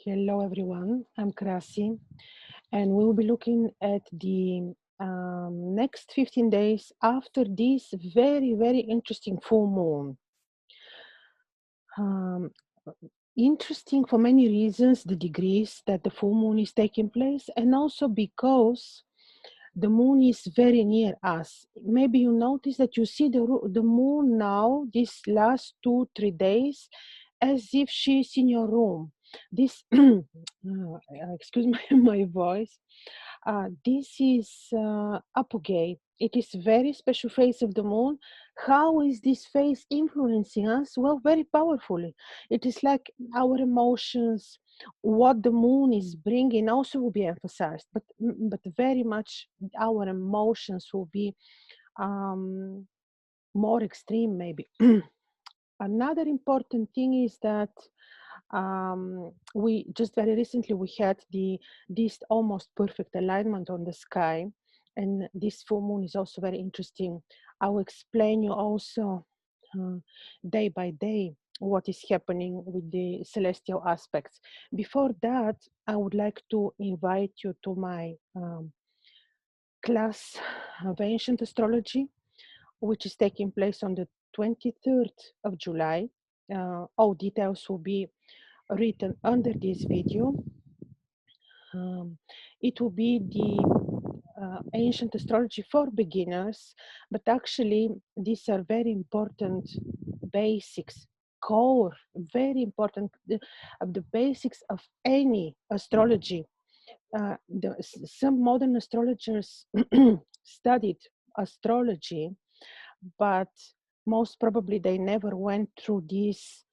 Hello, everyone. I'm Krasi, and we will be looking at the next 15 days after this very, very interesting full moon. Um, Interesting for many reasons, the degrees that the full moon is taking place, and also because the moon is very near us. Maybe you notice that you see the moon now, these last 2, 3 days, as if she's in your room. This, excuse my voice. This is apogee. It is very special phase of the moon. How is this phase influencing us? Well, very powerfully. It is like our emotions, what the moon is bringing also will be emphasized, but very much our emotions will be um, more extreme, maybe. Another important thing is that we just very recently we had this almost perfect alignment on the sky, and this full moon is also very interesting. I will explain you also uh, day by day what is happening with the celestial aspects. Before that, I would like to invite you to my class of ancient astrology, which is taking place on the 23rd of July. All details will be written under this video. It will be the ancient astrology for beginners, but actually these are very important basics, core, very important, the basics of any astrology. Some modern astrologers studied astrology, but most probably they never went through these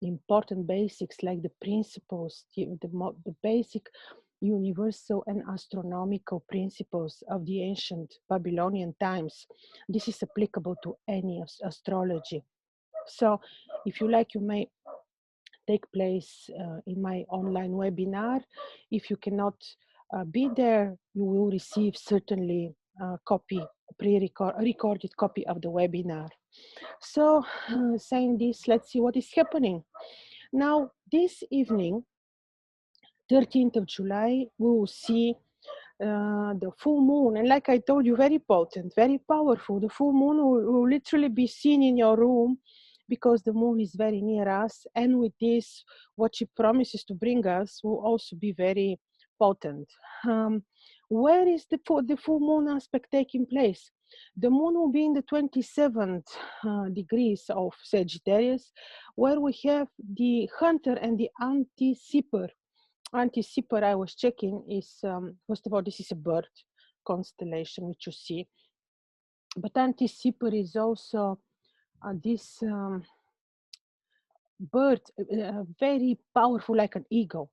important basics like the principles, the basic universal and astronomical principles of the ancient Babylonian times. This is applicable to any astrology. So if you like, you may take place in my online webinar. If you cannot be there, you will receive certainly a copy, recorded copy of the webinar. So saying this, let's see what is happening. Now, this evening, 13th of July, we will see the full moon. And like I told you, very potent, very powerful. The full moon will literally be seen in your room because the moon is very near us. And with this, what she promises to bring us will also be very potent. Where is the full moon aspect taking place? The moon will be in the 27th degrees of Sagittarius, where we have the hunter and the anticiper. Anticiper, I was checking, is, first of all, this is a bird constellation, which you see. But anticiper is also this bird, very powerful, like an eagle.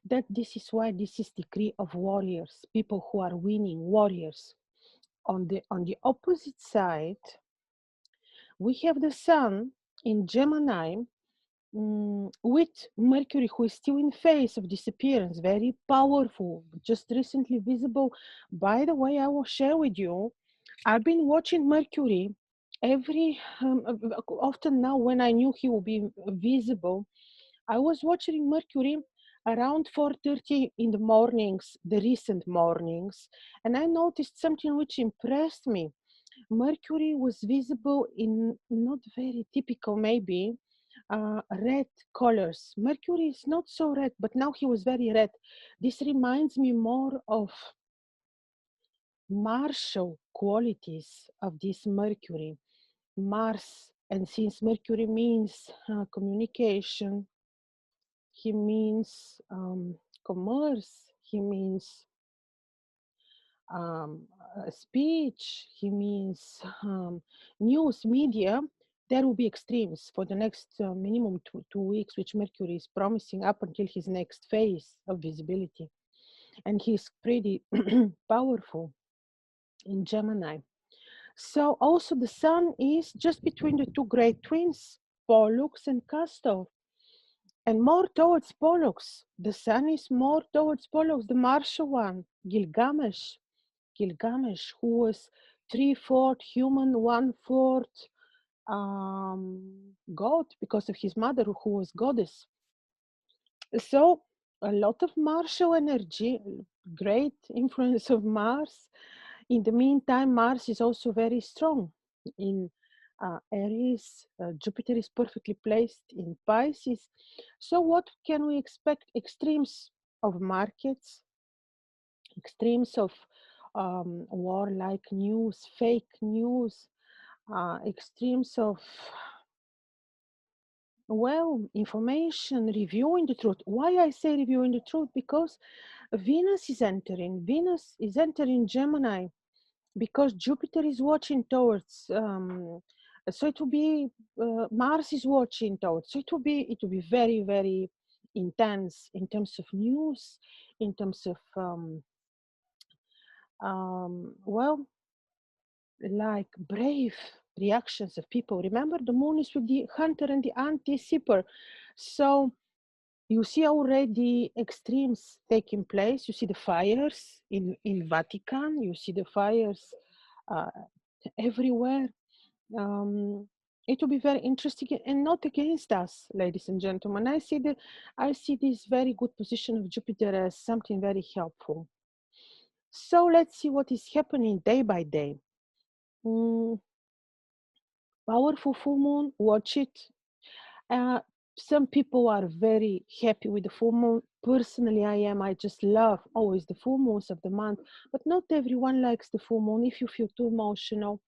That this is why this is decree of warriors, people who are winning, warriors. On the opposite side, we have the sun in Gemini, with Mercury, who is still in phase of disappearance, very powerful, just recently visible. By the way, I will share with you, I've been watching Mercury every often now when I knew he will be visible. I was watching Mercury around 4:30 in the mornings, the recent mornings, and I noticed something which impressed me. Mercury was visible in not very typical, maybe, red colors. Mercury is not so red, but now he was very red. This reminds me more of martial qualities of this Mercury. Mars, and since Mercury means communication, he means commerce, he means um, speech, he means news, media. There will be extremes for the next minimum 2 weeks, which Mercury is promising up until his next phase of visibility. And he's pretty powerful in Gemini. So also the sun is just between the two great twins, Pollux and Castor, and more towards Pollux. The sun is more towards Pollux, the martial one, Gilgamesh. Gilgamesh, who was 3/4 human, 1/4 god because of his mother, who was goddess. So a lot of martial energy, great influence of Mars. In the meantime, Mars is also very strong in Aries. Jupiter is perfectly placed in Pisces. So what can we expect? Extremes of markets, extremes of warlike news, fake news, extremes of, well, information, reviewing the truth. Why I say reviewing the truth? Because Venus is entering Gemini, because Jupiter is watching towards, so it will be, Mars is watching towards, so it will be very, very intense in terms of news, in terms of, well, like brave reactions of people. Remember, the moon is with the hunter and the anticiper. So you see already extremes taking place. You see the fires in Vatican. You see the fires uh, everywhere. Um, it will be very interesting and not against us, ladies and gentlemen. I see this very good position of Jupiter as something very helpful. So let's see what is happening day by day. Mm, Powerful full moon, watch it. Uh, some people are very happy with the full moon. Personally, I am. I just love always the full moons of the month. But not everyone likes the full moon. If you feel too emotional,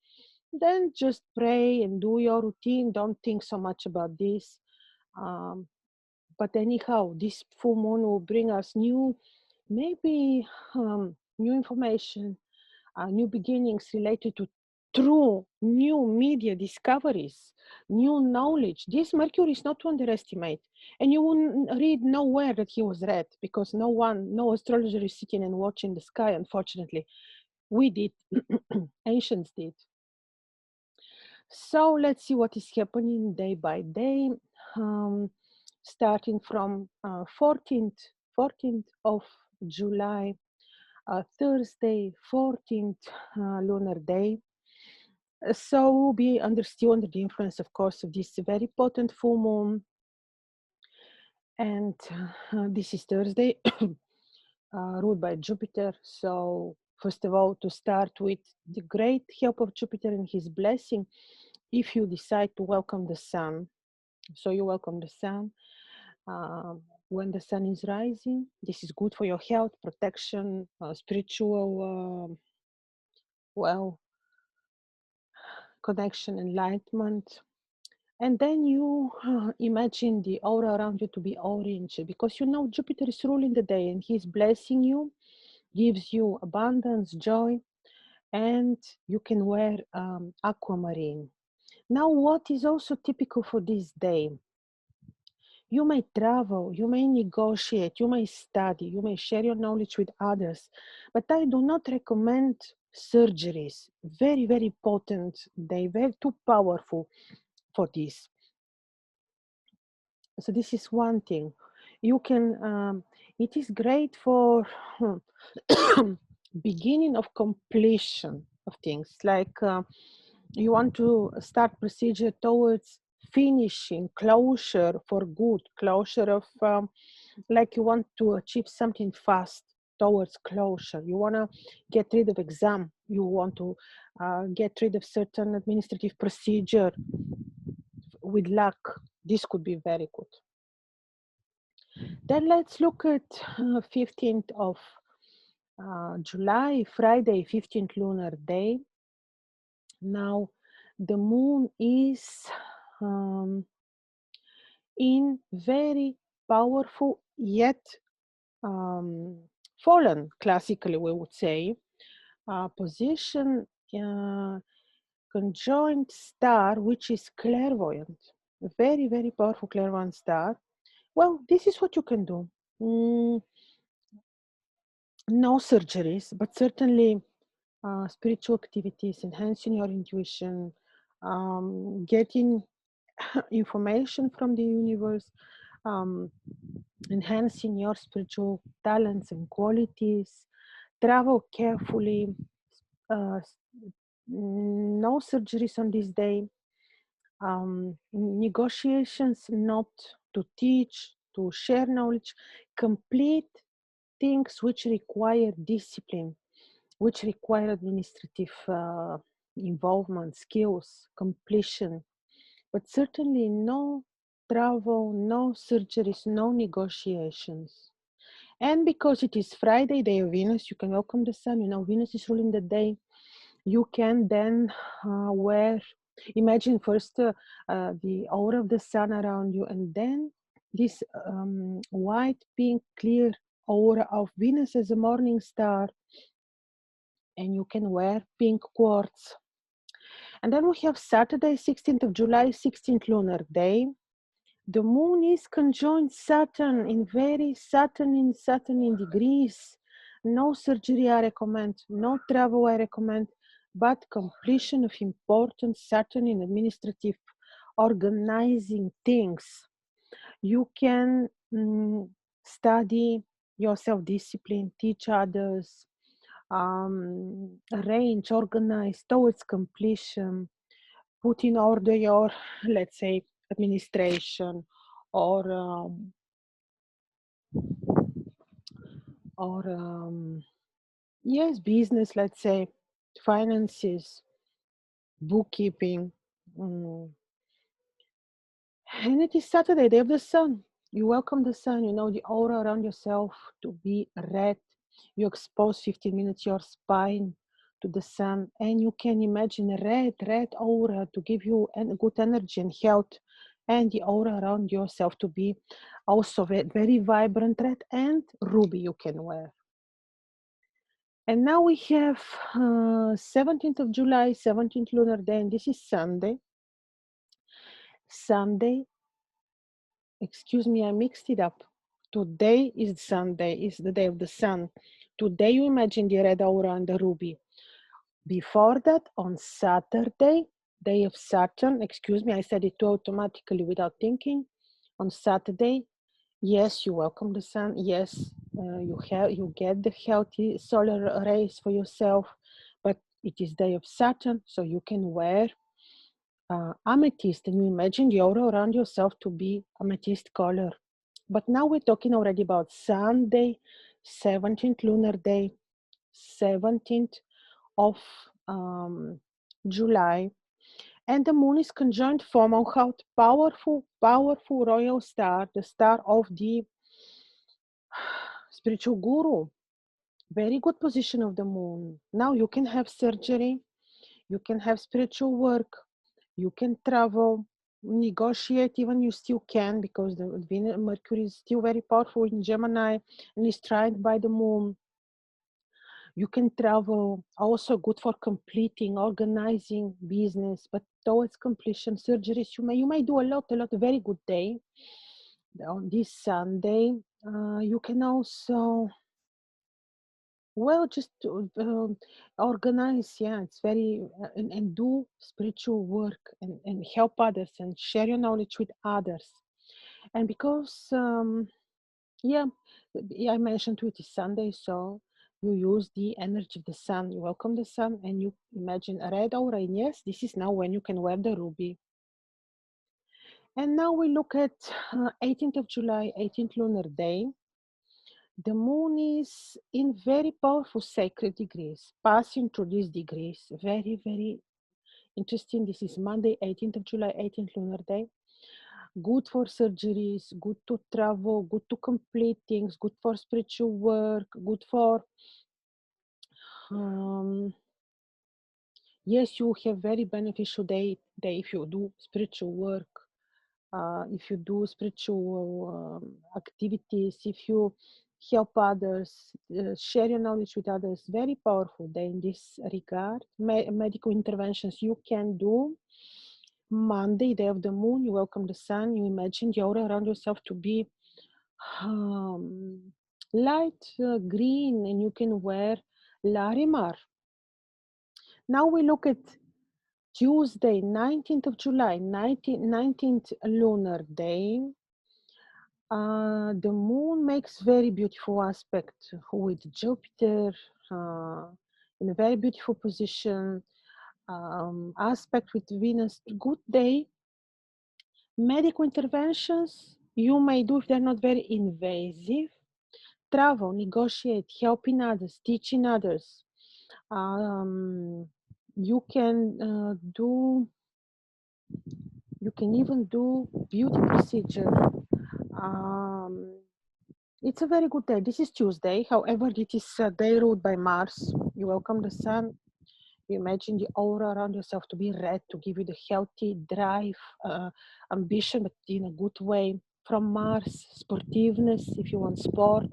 then just pray and do your routine. Don't think so much about this. Um, but anyhow, this full moon will bring us maybe new information, new beginnings related to true new media discoveries, new knowledge. This Mercury is not to underestimate. And you won't read nowhere that he was red, because no astrologer is sitting and watching the sky, unfortunately. We did, ancients did. So let's see what is happening day by day. Um, Starting from 14th of July, Thursday, 14th lunar day. So be still under the influence, of course, of this very potent full moon. And this is Thursday, ruled by Jupiter. So first of all, to start with the great help of Jupiter and his blessing, if you decide to welcome the sun. So you welcome the sun. When the sun is rising, this is good for your health, protection, spiritual, well, connection, enlightenment. And then you imagine the aura around you to be orange, because you know Jupiter is ruling the day and he's blessing you, gives you abundance, joy, and you can wear aquamarine. Now, what is also typical for this day? You may travel, you may negotiate, you may study, you may share your knowledge with others, but I do not recommend surgeries. Very, very potent. They very too powerful for this. So this is one thing. You can. It is great for beginning of completion of things, like you want to start procedure towards finishing, closure for good, closure of, like you want to achieve something fast towards closure. You want to get rid of exam. You want to get rid of certain administrative procedure. With luck, this could be very good. Then let's look at 15th of July, Friday, 15th lunar day. Now, the moon is in very powerful yet um, fallen, classically we would say, position, conjoined star, which is clairvoyant, a very, very powerful clairvoyant star. Well, this is what you can do. No surgeries, but certainly spiritual activities, enhancing your intuition, getting information from the universe, um, enhancing your spiritual talents and qualities. Travel carefully. No surgeries on this day. Negotiations not to teach, to share knowledge, complete things which require discipline, which require administrative involvement, skills, completion, but certainly no travel, no surgeries, no negotiations. And because it is Friday, day of Venus, you can welcome the sun. You know, Venus is ruling the day. You can then imagine first the aura of the sun around you, and then this white, pink, clear aura of Venus as a morning star. And you can wear pink quartz. And then we have Saturday, 16th of July, 16th lunar day. The moon is conjoined Saturn in Saturn in degrees. No surgery I recommend, no travel I recommend, but completion of important Saturn in administrative organizing things. You can study your self-discipline, teach others, arrange, organize towards completion, put in order your, let's say, administration or yes, business, let's say, finances, bookkeeping. And it is Saturday, day of the sun. You welcome the sun, you know, the aura around yourself to be red. You expose 15 minutes your spine to the sun, and you can imagine a red aura to give you good energy and health, and the aura around yourself to be also very vibrant red and ruby you can wear. And now we have 17th of July, 17th lunar day, and this is Sunday. Sunday, excuse me, I mixed it up. Today is Sunday, is the day of the sun. Today you imagine the red aura and the ruby. Before that, on Saturday, day of Saturn, excuse me, I said it too automatically without thinking. On Saturday, yes, you welcome the sun. Yes, you get the healthy solar rays for yourself, but it is day of Saturn, so you can wear amethyst, and you imagine the aura around yourself to be amethyst color. But now we're talking already about Sunday, 17th lunar day, 17th of July, and the moon is conjunct Fomalhaut, powerful royal star, the star of the spiritual guru. Very good position of the moon. Now you can have surgery, you can have spiritual work, you can travel, negotiate, even you still can, because the Mercury is still very powerful in Gemini and is tried by the moon. You can travel, also good for completing, organizing business, but towards completion, surgeries, you may do a lot, very good day. On this Sunday, you can also, well, just organize, yeah, it's very, and do spiritual work and help others and share your knowledge with others. And because, yeah, I mentioned it is Sunday, so you use the energy of the sun, you welcome the sun, and you imagine a red aura, and yes, this is now when you can wear the ruby. And now we look at 18th of July, 18th lunar day. The moon is in very powerful sacred degrees, passing through these degrees. Very, very interesting. This is Monday, 18th of July, 18th lunar day. Good for surgeries, good to travel, good to complete things, good for spiritual work, good for, yes, you have very beneficial day if you do spiritual work, if you do spiritual activities, if you help others, share your knowledge with others. Very powerful day in this regard. Medical interventions you can do. Monday, day of the moon, you welcome the sun, you imagine the aura around yourself to be light green, and you can wear Larimar. Now we look at Tuesday, 19th of July, 19th lunar day. The moon makes very beautiful aspect with Jupiter in a very beautiful position. Aspect with Venus, good day. Medical interventions, you may do if they're not very invasive. Travel, negotiate, helping others, teaching others. Um, you can do, you can even do beauty procedure. Um, it's a very good day. This is Tuesday. However, it is a day ruled by Mars. You welcome the sun. You imagine the aura around yourself to be red, to give you the healthy drive, ambition, but in a good way. From Mars, sportiveness, if you want sport,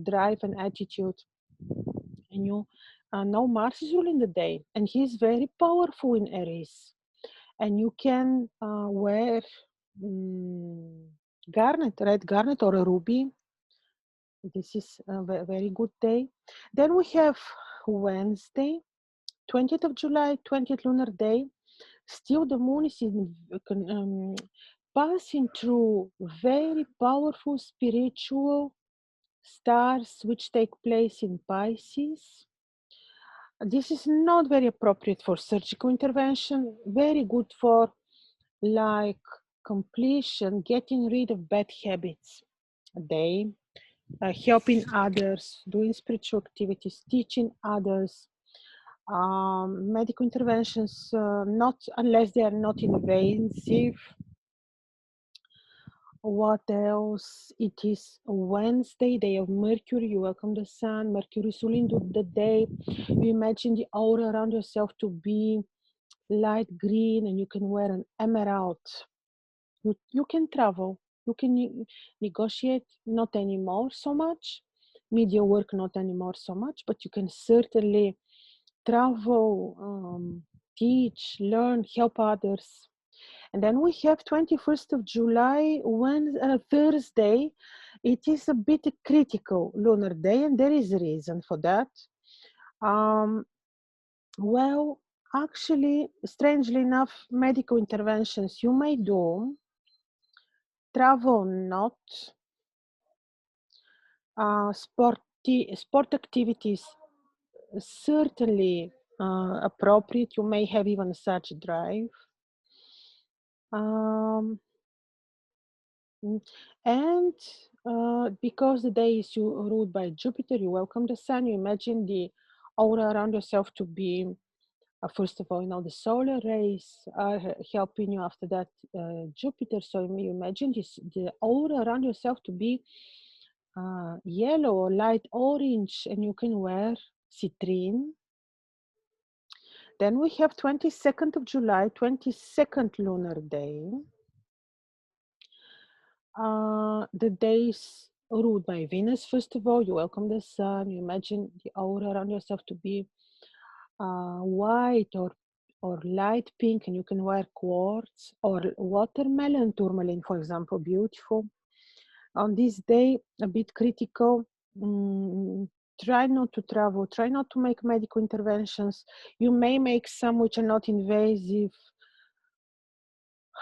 drive and attitude. And you now Mars is ruling the day, and he's very powerful in Aries. And you can wear garnet, red garnet or a ruby. This is a very good day. Then we have Wednesday, 20th of July, 20th lunar day. Still the moon is passing through very powerful spiritual stars which take place in Pisces. This is not very appropriate for surgical intervention, very good for like completion, getting rid of bad habits. They helping others, doing spiritual activities, teaching others, medical interventions, not unless they are not invasive. What else? It is Wednesday, day of Mercury. You welcome the sun. Mercury is ruling the day. You imagine the aura around yourself to be light green, and you can wear an emerald. You can travel. You can negotiate, not anymore so much. Media work, not anymore so much, but you can certainly travel, teach, learn, help others. And then we have 21st of July, Thursday. It is a bit critical lunar day, and there is a reason for that. Well, actually, strangely enough, medical interventions you may do, travel not, sport activities certainly appropriate. You may have even such drive. Um, and because the day is ruled by Jupiter, you welcome the sun. You imagine the aura around yourself to be, first of all, the solar rays are helping you. After that, Jupiter. So you imagine the aura around yourself to be yellow or light orange, and you can wear citrine. Then we have 22nd of July, 22nd lunar day. The days ruled by Venus. First of all, you welcome the sun. You imagine the aura around yourself to be white or light pink, and you can wear quartz or watermelon tourmaline, for example. Beautiful. On this day, a bit critical. Try not to travel. Try not to make medical interventions. You may make some which are not invasive.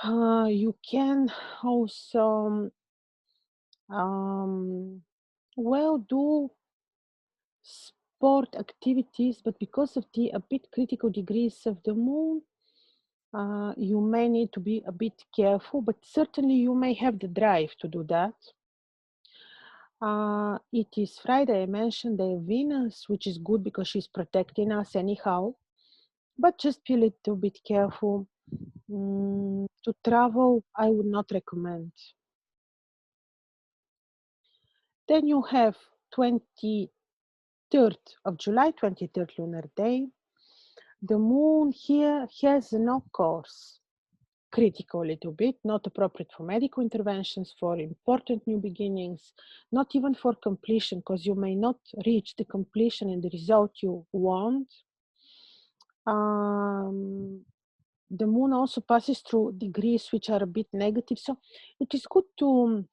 You can also well do sport activities, but because of the a bit critical degrees of the moon, you may need to be a bit careful, but certainly you may have the drive to do that. It is Friday, I mentioned the Venus, which is good because she's protecting us anyhow, but just be a little bit careful. To travel, I would not recommend. Then you have 23rd of July, 23rd lunar day. The moon here has no course. Critical a little bit, not appropriate for medical interventions, for important new beginnings, not even for completion, because you may not reach the completion and the result you want. The moon also passes through degrees which are a bit negative, so it is good to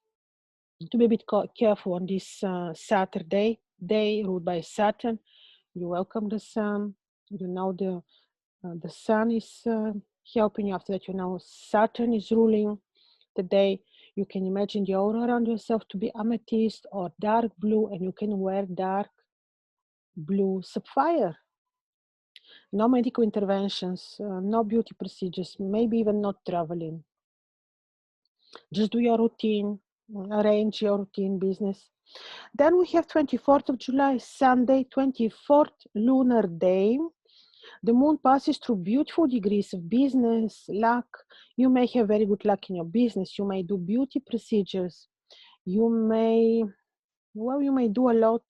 be a bit careful on this Saturday day ruled by Saturn. You welcome the sun. You know the sun is helping you. After that, Saturn is ruling the day. You can imagine the aura around yourself to be amethyst or dark blue, and you can wear dark blue sapphire. No medical interventions, no beauty procedures, maybe even not traveling. Just do your routine, arrange your routine business. Then we have 24th of July, Sunday, 24th lunar day. The moon passes through beautiful degrees of business, luck. You may have very good luck in your business. You may do beauty procedures. You may, well, you may do a lot.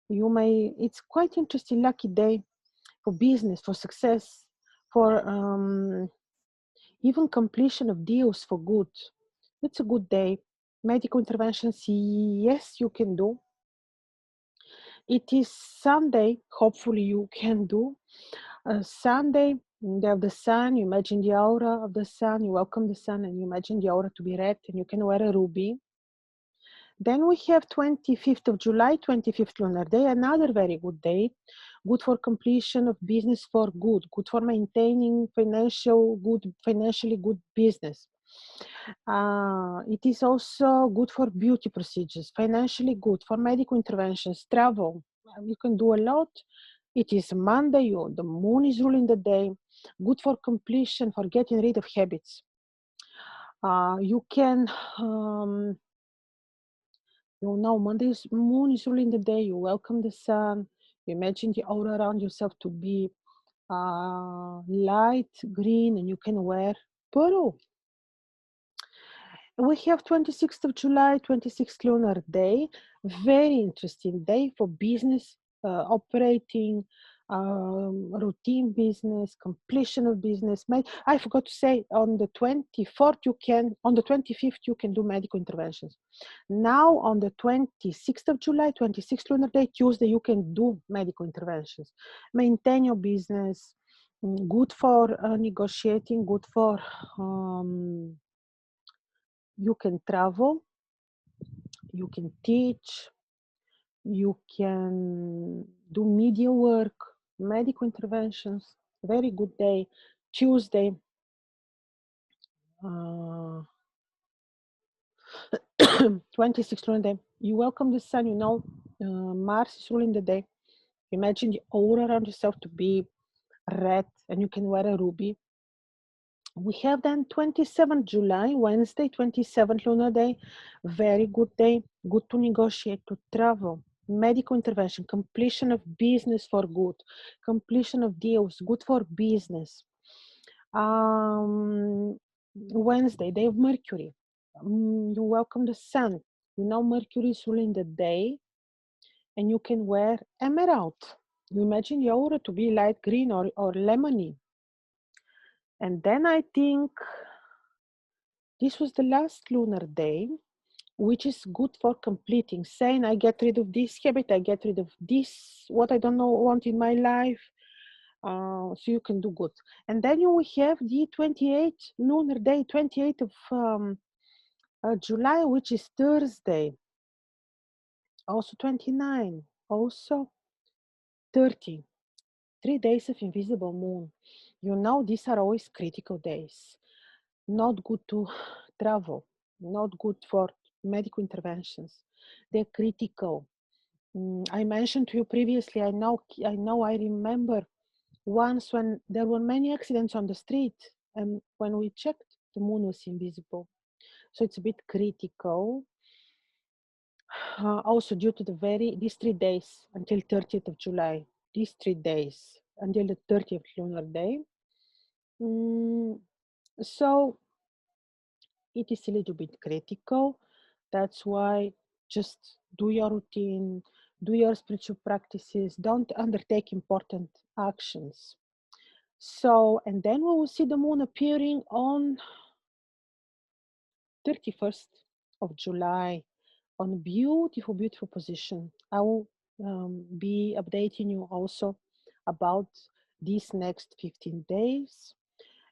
It's quite interesting, lucky day for business, for success, for even completion of deals for good. It's a good day. Medical interventions, yes, you can do. It is Sunday, hopefully you can do. Sunday, day of the sun, you imagine the aura of the sun, you welcome the sun and you imagine the aura to be red and you can wear a ruby. Then we have 25th of July, 25th lunar day, another very good day, good for completion of business for good, good for maintaining financially good business. It is also good for beauty procedures, financially good for medical interventions, travel. You can do a lot. It is Monday, the moon is ruling the day, good for completion, for getting rid of habits. You can, Monday's moon is ruling the day, you welcome the sun, you imagine the aura around yourself to be light green and you can wear pearl. We have 26th of July, 26th lunar day, very interesting day for business, operating, routine business, completion of business. I forgot to say on the 24th, on the 25th, you can do medical interventions. Now on the 26th of July, 26th lunar day, Tuesday, you can do medical interventions. Maintain your business, good for negotiating, good for you can travel, you can teach, you can do media work, medical interventions. Very good day. Tuesday, 26th lunar day. You welcome the sun, Mars is ruling the day. Imagine the aura around yourself to be red and you can wear a ruby. We have then 27th July, Wednesday, 27th lunar day, very good day, good to negotiate, to travel, medical intervention, completion of business for good, completion of deals, good for business. Wednesday, day of Mercury, you welcome the sun. Mercury is ruling the day and you can wear emerald. You imagine your aura to be light green or lemony. And then I think this was the last lunar day, which is good for completing, saying I get rid of this habit, I get rid of this, what I don't want in my life. So you can do good. And then you will have the 28th lunar day, 28th of July, which is Thursday. Also 29, also 30. 3 days of invisible moon. These are always critical days. Not good to travel, not good for medical interventions. They're critical. I mentioned to you previously, I remember once when there were many accidents on the street, and when we checked, the moon was invisible. So it's a bit critical. Also due to these 3 days until 30th of July, these 3 days until the 30th lunar day. So it is a little bit critical. That's why just do your routine, do your spiritual practices, don't undertake important actions. So, and then we will see the moon appearing on 31st of July on a beautiful, beautiful position. I will be updating you also about these next 15 days.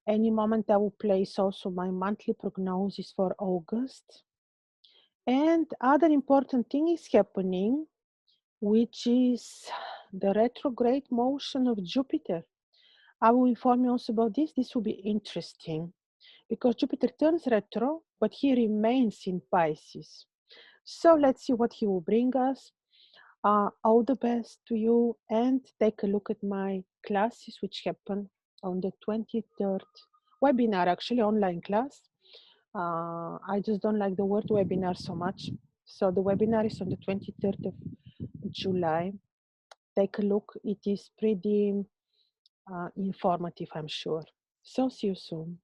Any moment I will place also my monthly prognosis for August. And other important thing is happening, which is the retrograde motion of Jupiter. I will inform you also about this. This will be interesting because Jupiter turns retro, but he remains in Pisces. So let's see what he will bring us. All the best to you, and take a look at my classes which happen on the 23rd webinar, actually online class, I just don't like the word webinar so much. So the webinar is on the 23rd of July. Take a look. It is pretty informative, I'm sure. So see you soon.